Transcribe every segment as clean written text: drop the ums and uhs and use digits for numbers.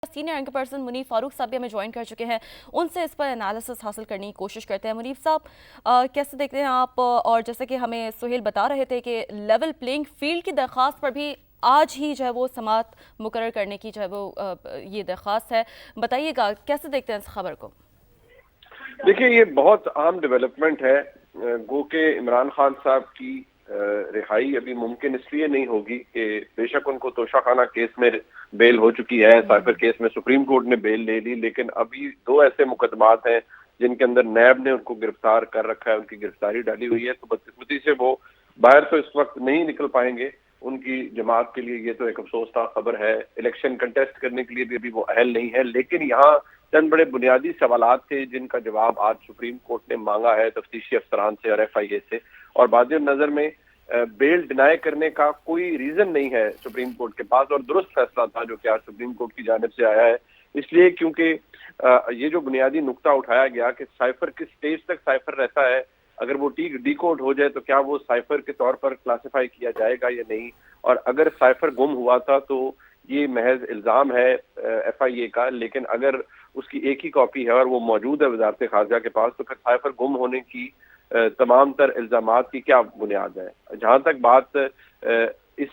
Senior anchor person Munif Farooq साहब भी हमें ज्वाइन कर चुके हैं। उनसे इस पर एनालिसिस हासिल करने की कोशिश करते हैं। मुनीफ साहब, कैसे देखते हैं आप? और जैसे कि हमें सुहेल बता रहे थे कि लेवल प्लेइंग फील्ड की दरख्वास्त पर भी आज ही जो है वो समाअत मुकर्रर करने की जो है वो ये दरख्वास्त है, बताइएगा कैसे देखते हैं इस खबर को? देखिए, ये बहुत अहम डेवलपमेंट है। गो के इमरान खान साहब की रिहाई अभी मुमकिन इसलिए नहीं होगी कि बेशक उनको तोशाखाना केस में बेल हो चुकी है, साइफर केस में सुप्रीम कोर्ट ने बेल ले ली, लेकिन अभी दो ऐसे मुकदमात हैं जिनके अंदर नैब ने उनको गिरफ्तार कर रखा है, उनकी गिरफ्तारी डाली हुई है। तो बदकिस्मती से वो बाहर तो इस वक्त नहीं निकल पाएंगे। उनकी जमात के लिए ये तो एक अफसोसनाक खबर है। इलेक्शन कंटेस्ट करने के लिए भी अभी वो अहल नहीं है, लेकिन यहाँ चंद बड़े बुनियादी सवालात थे जिनका जवाब आज सुप्रीम कोर्ट ने मांगा है तफ्तीशी अफसरान से और FIA से। और बाद नजर में बेल डिनाई करने का कोई रीजन नहीं है सुप्रीम कोर्ट के पास, और दुरुस्त फैसला था जो कि आज सुप्रीम कोर्ट की जानिब से आया है। इसलिए क्योंकि ये जो बुनियादी नुक्ता उठाया गया कि साइफर किस स्टेज तक साइफर रहता है, अगर वो डिकोड हो जाए तो क्या वो साइफर के तौर पर क्लासिफाई किया जाएगा या नहीं, और अगर साइफर गुम हुआ था तो ये महज इल्जाम है FIA का, लेकिन अगर उसकी एक ही कॉपी है और वो मौजूद है वजारत खारजा के पास, तो फिर साइफर गुम होने की तमाम तर इल्जामात की क्या बुनियाद है। जहां तक बात इस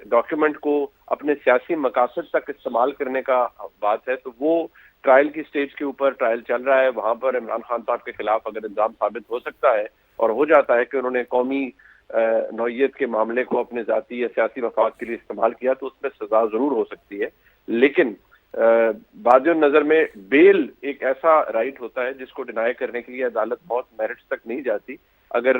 डॉक्यूमेंट को अपने सियासी मकासद तक इस्तेमाल करने का बात है, तो वो ट्रायल की स्टेज के ऊपर ट्रायल चल रहा है। वहां पर इमरान खान साहब के खिलाफ अगर इल्जाम साबित हो सकता है और हो जाता है कि उन्होंने कौमी नौयत के मामले को अपने जाती या सियासी मफाद के लिए इस्तेमाल किया, तो उसमें सजा जरूर हो सकती है। लेकिन बाद नजर में बेल एक ऐसा राइट होता है जिसको डिनाई करने के लिए अदालत बहुत मेरिट्स तक नहीं जाती। अगर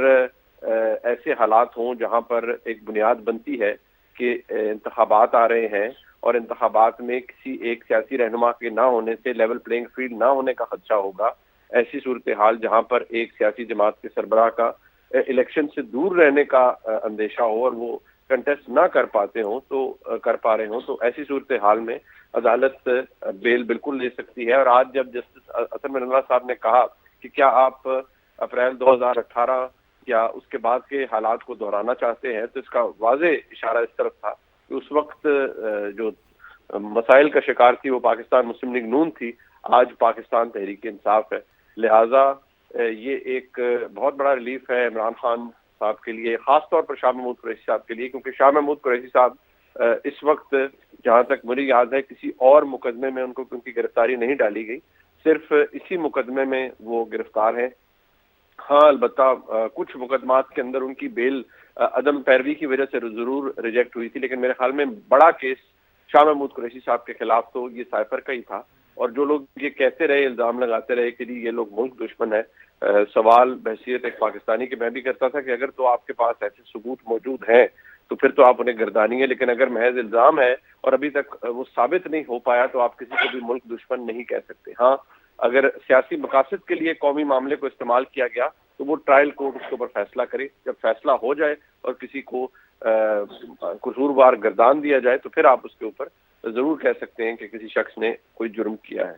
ऐसे हालात हों जहां पर एक बुनियाद बनती है कि इंतखाबात आ रहे हैं और इंतखाबात में किसी एक सियासी रहनुमा के ना होने से लेवल प्लेइंग फील्ड ना होने का खदशा होगा, ऐसी सूरत हाल जहां पर एक सियासी जमात के सरबराह का इलेक्शन से दूर रहने का अंदेशा हो और वो कंटेस्ट ना कर पाते हों तो कर पा रहे हों, तो ऐसी सूरत हाल में अदालत बेल बिल्कुल ले सकती है। और आज जब जस्टिस असद मिनल्ला साहब ने कहा कि क्या आप अप्रैल 2018 या उसके बाद के हालात को दोहराना चाहते हैं, तो इसका वाज़े इशारा इस तरफ था कि उस वक्त जो मसाइल का शिकार थी वो पाकिस्तान मुस्लिम लीग नून थी, आज पाकिस्तान तहरीक इंसाफ है। लिहाजा ये एक बहुत बड़ा रिलीफ है इमरान खान साहब के लिए, खास तौर पर शाह महमूद कुरैशी साहब के लिए, क्योंकि शाह महमूद कुरैशी साहब इस वक्त जहां तक मुझे याद है किसी और मुकदमे में उनको उनकी गिरफ्तारी नहीं डाली गई, सिर्फ इसी मुकदमे में वो गिरफ्तार है। हाँ, अलबत्ता कुछ मुकदमात के अंदर उनकी बेल अदम पैरवी की वजह से जरूर रिजेक्ट हुई थी, लेकिन मेरे ख्याल में बड़ा केस शाह महमूद कुरैशी साहब के खिलाफ तो ये साइफर का ही था। और जो लोग ये कहते रहे, इल्जाम लगाते रहे कि ये लोग मुल्क दुश्मन है, सवाल बहसीत एक पाकिस्तानी के मैं भी करता था कि अगर तो आपके पास ऐसे सबूत मौजूद हैं तो फिर तो आप उन्हें गर्दानिए, लेकिन अगर महज इल्जाम है और अभी तक वो साबित नहीं हो पाया तो आप किसी को भी मुल्क दुश्मन नहीं कह सकते। हाँ, अगर सियासी मकासद के लिए कौमी मामले को इस्तेमाल किया गया तो वो ट्रायल कोर्ट उसके ऊपर फैसला करे। जब फैसला हो जाए और किसी को कसूरवार गर्दान दिया जाए तो फिर आप उसके ऊपर जरूर कह सकते हैं कि किसी शख्स ने कोई जुर्म किया है।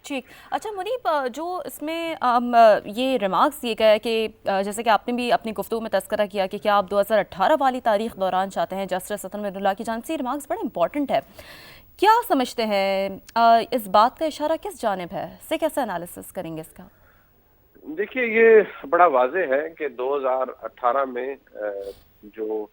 ठीक। अच्छा मुनीब, जो इसमें ये रिमार्क्स दिए गए कि जैसे कि आपने भी अपनी गुफ्तगू में तस्करा किया कि क्या आप 2018 वाली तारीख दौरान चाहते हैं, जस्टिस असद मिनल्ला की जानिब से रिमार्क्स बड़ा इंपॉर्टेंट है। क्या समझते हैं इस बात का इशारा किस जानिब है, से कैसे एनालिसिस करेंगे इसका? देखिए, ये बड़ा वाज़ेह है कि 2018 में जो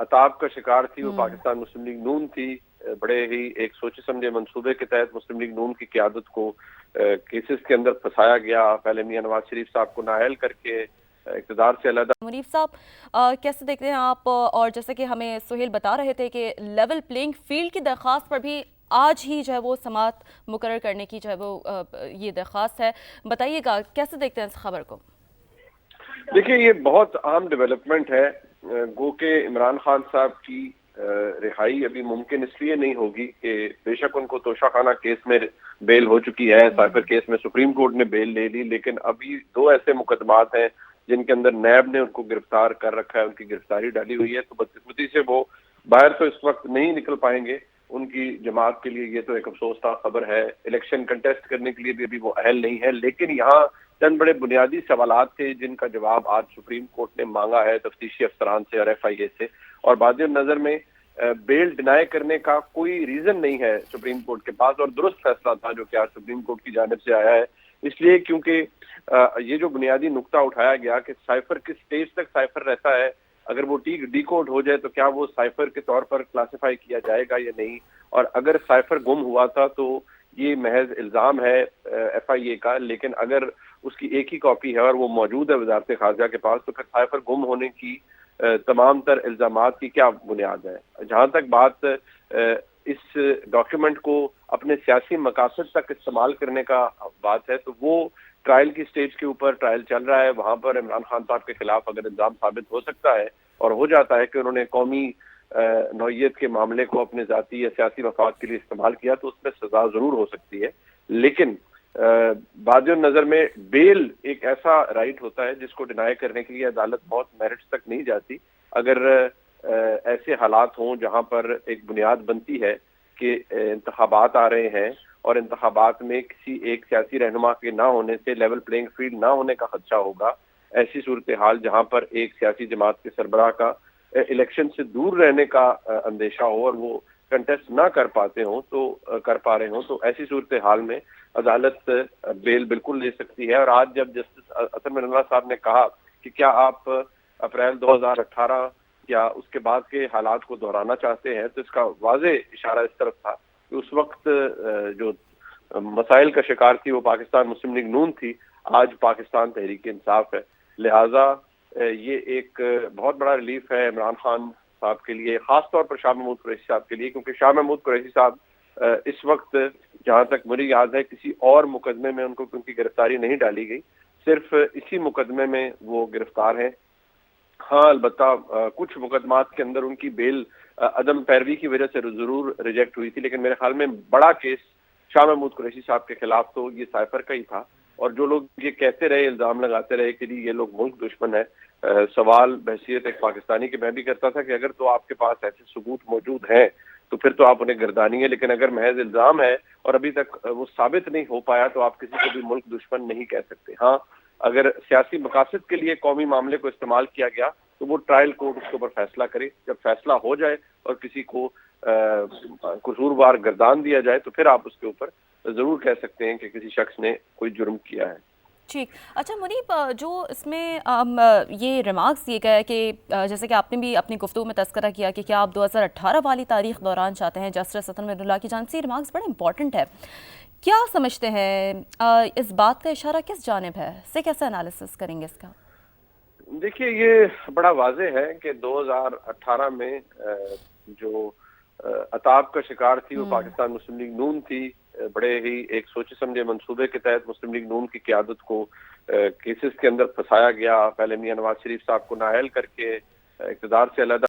अताब का शिकार थी वो पाकिस्तान मुस्लिम लीग नून थी। बड़े ही एक सोचे समझे मंसूबे के तहत मुस्लिम लीग नून की क़यादत को केसेस के अंदर फंसाया गया। पहले मियां नवाज शरीफ साहब को नाअहल करके इक़्तिदार से अलग। मुनीफ साहब, कैसे देखते हैं आप? और जैसे कि हमें सुहेल बता रहे थे कि लेवल प्लेइंग फील्ड की दरख्वास्त पर भी आज ही जो है वो समाअत मुकर्रर करने की जो है वो ये दरख्वास्त है, बताइएगा कैसे देखते हैं इस खबर को? देखिए, ये बहुत अहम डेवलपमेंट है। गो के इमरान खान साहब की रिहाई अभी मुमकिन इसलिए नहीं होगी कि बेशक उनको तोशाखाना केस में बेल हो चुकी है, साइफर केस में सुप्रीम कोर्ट ने बेल ले ली, लेकिन अभी दो ऐसे मुकदमात हैं जिनके अंदर नैब ने उनको गिरफ्तार कर रखा है, उनकी गिरफ्तारी डाली हुई है। तो बदकिस्मती से वो बाहर तो इस वक्त नहीं निकल पाएंगे। उनकी जमात के लिए ये तो एक अफसोसनाक खबर है। इलेक्शन कंटेस्ट करने के लिए भी अभी वो अहल नहीं है, लेकिन यहाँ चंद बड़े बुनियादी सवालात थे जिनका जवाब आज सुप्रीम कोर्ट ने मांगा है तफ्तीशी अफसरान से और FIA से। और बाद नजर में بیل ڈینائی کرنے کا کوئی ریزن نہیں ہے سپریم کورٹ کے پاس، اور درست فیصلہ تھا جو کہ آج سپریم کورٹ کی جانب سے آیا ہے، اس لیے کیونکہ یہ جو بنیادی نقطہ اٹھایا گیا کہ سائفر کس سٹیج تک سائفر رہتا ہے، اگر وہ ڈی کوڈ ہو جائے تو کیا وہ سائفر کے طور پر کلاسیفائی کیا جائے گا یا نہیں، اور اگر سائفر گم ہوا تھا تو یہ محض الزام ہے ایف آئی اے کا، لیکن اگر اس کی ایک ہی کاپی ہے اور وہ موجود ہے وزارت خارجہ کے پاس، تو پھر سائفر گم ہونے کی تمام تر الزامات کی کیا بنیاد ہے؟ جہاں تک بات اس ڈاکیومنٹ کو اپنے سیاسی مقاصد تک استعمال کرنے کا بات ہے، تو وہ ٹرائل کی سٹیج کے اوپر ٹرائل چل رہا ہے، وہاں پر عمران خان صاحب کے خلاف اگر الزام ثابت ہو سکتا ہے اور ہو جاتا ہے کہ انہوں نے قومی نوعیت کے معاملے کو اپنے ذاتی یا سیاسی مفاد کے لیے استعمال کیا، تو اس میں سزا ضرور ہو سکتی ہے، لیکن بادِ نظر میں بیل ایک ایسا رائٹ ہوتا ہے جس کو ڈینائی کرنے کے لیے عدالت بہت میرٹس تک نہیں جاتی۔ اگر ایسے حالات ہوں جہاں پر ایک بنیاد بنتی ہے کہ انتخابات آ رہے ہیں اور انتخابات میں کسی ایک سیاسی رہنما کے نہ ہونے سے لیول پلینگ فیلڈ نہ ہونے کا خدشہ ہوگا، ایسی صورتحال جہاں پر ایک سیاسی جماعت کے سربراہ کا الیکشن سے دور رہنے کا اندیشہ ہو اور وہ کنٹیسٹ نہ کر پا رہے ہوں، تو ایسی صورتحال میں عدالت بیل بالکل لے سکتی ہے۔ اور آج جب جسٹس اطہر من اللہ صاحب نے کہا کہ کیا آپ اپریل 2018 یا اس کے بعد کے حالات کو دہرانا چاہتے ہیں، تو اس کا واضح اشارہ اس طرف تھا کہ اس وقت جو مسائل کا شکار تھی وہ پاکستان مسلم لیگ نون تھی، آج پاکستان تحریک انصاف ہے، لہٰذا یہ ایک بہت بڑا ریلیف ہے عمران خان صاحب کے لیے، خاص طور پر شاہ محمود قریشی صاحب کے لیے، کیونکہ شاہ محمود قریشی صاحب اس وقت جہاں تک مجھے یاد ہے کسی اور مقدمے میں ان کو ان کی گرفتاری نہیں ڈالی گئی، صرف اسی مقدمے میں وہ گرفتار ہیں۔ ہاں البتہ کچھ مقدمات کے اندر ان کی بیل عدم پیروی کی وجہ سے ضرور ریجیکٹ ہوئی تھی، لیکن میرے خیال میں بڑا کیس شاہ محمود قریشی صاحب کے خلاف تو یہ سائفر کا ہی تھا، اور جو لوگ یہ کہتے رہے، الزام لگاتے رہے کہ یہ لوگ ملک دشمن ہے، سوال بحیثیت ایک پاکستانی کے میں بھی کرتا تھا کہ اگر تو آپ کے پاس ایسے ثبوت موجود ہیں تو پھر تو آپ انہیں گردانیے، لیکن اگر محض الزام ہے اور ابھی تک وہ ثابت نہیں ہو پایا تو آپ کسی کو بھی ملک دشمن نہیں کہہ سکتے۔ ہاں اگر سیاسی مقاصد کے لیے قومی معاملے کو استعمال کیا گیا تو وہ ٹرائل کورٹ اس کے اوپر فیصلہ کرے، جب فیصلہ ہو جائے اور کسی کو قصوروار گردان دیا جائے تو پھر آپ اس کے اوپر ضرور کہہ سکتے ہیں کہ کسی شخص نے کوئی جرم کیا ہے۔ ٹھیک، اچھا منیب، جو اس میں یہ ریمارکس دیے گئے کہ جیسے کہ آپ نے بھی اپنی گفتگو میں تذکرہ کیا کہ کیا آپ 2018 والی تاریخ دوران چاہتے ہیں، جسٹس اطہر من اللہ کی جانب سے ریمارکس بڑا امپورٹنٹ ہے، کیا سمجھتے ہیں اس بات کا اشارہ کس جانب ہے، سے کیسے انالیسس کریں گے اس کا؟ دیکھیے یہ بڑا واضح ہے کہ 2018 میں جو عطاب کا شکار تھی وہ پاکستان مسلم لیگ نون تھی، بڑے ہی ایک سوچے سمجھے منصوبے کے تحت مسلم لیگ نون کی قیادت کو کیسز کے اندر پھنسایا گیا، پہلے میاں نواز شریف صاحب کو نااہل کر کے اقتدار سے علیحدہ